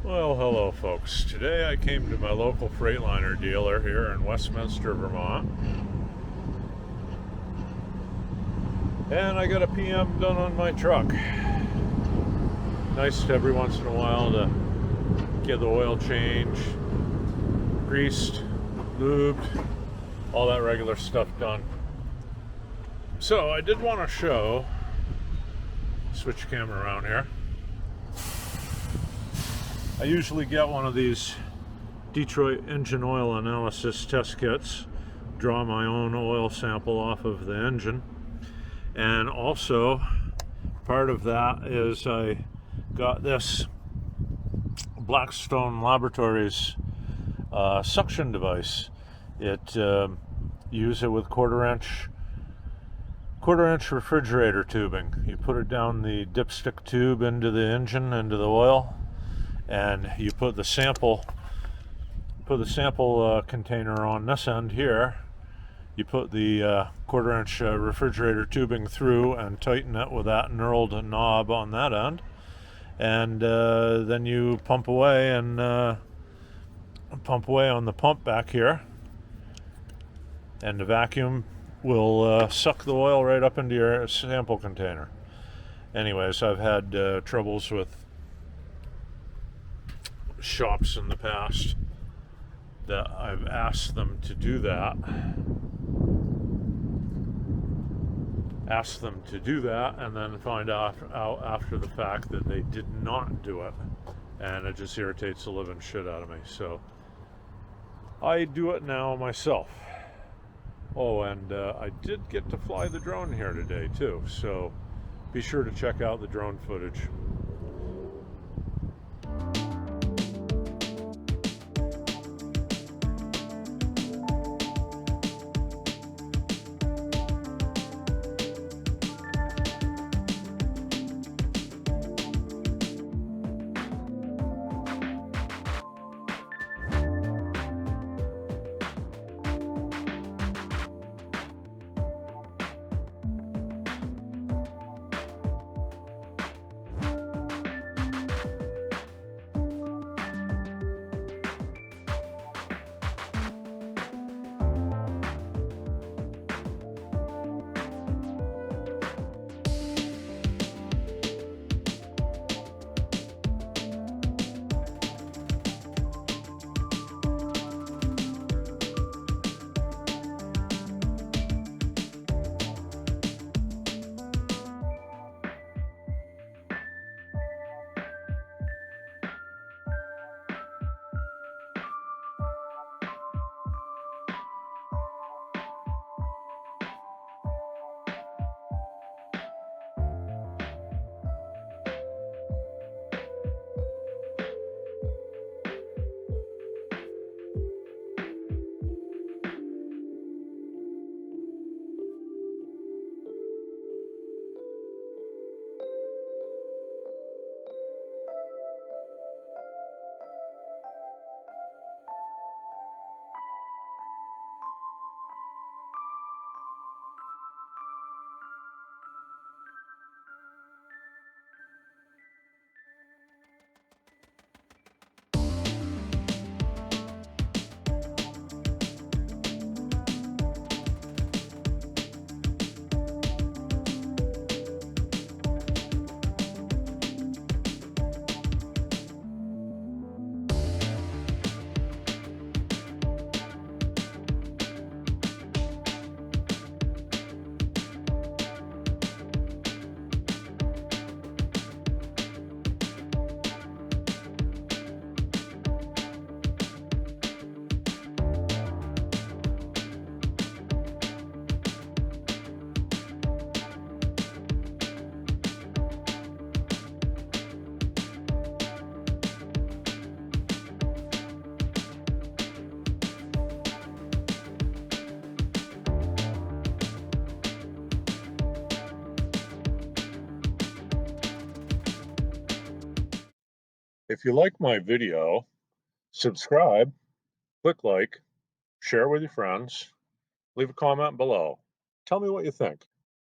Well, hello, folks. Today I came to my local Freightliner dealer here in Westminster, Vermont, and I got a PM done on my truck. Nice every once in a while to get the oil changed, greased, lubed, all that regular stuff done. So I did want to show, switch the camera around here. I usually get one of these Detroit engine oil analysis test kits, draw my own oil sample off of the engine, and also part of that is I got this Blackstone Laboratories suction device. It use it with quarter inch refrigerator tubing. You put it down the dipstick tube into the engine, into the oil, and you put the sample container on this end here. You put the quarter inch refrigerator tubing through and tighten it with that knurled knob on that end, and then you pump away on the pump back here, and the vacuum will suck the oil right up into your sample container. Anyways, I've had troubles with shops in the past that I've asked them to do that, and then find out after the fact that they did not do it, and it just irritates the living shit out of me. So I do it now myself. Oh, and I did get to fly the drone here today too, so be sure to check out the drone footage. If you like my video, subscribe, click like, share with your friends, leave a comment below. Tell me what you think.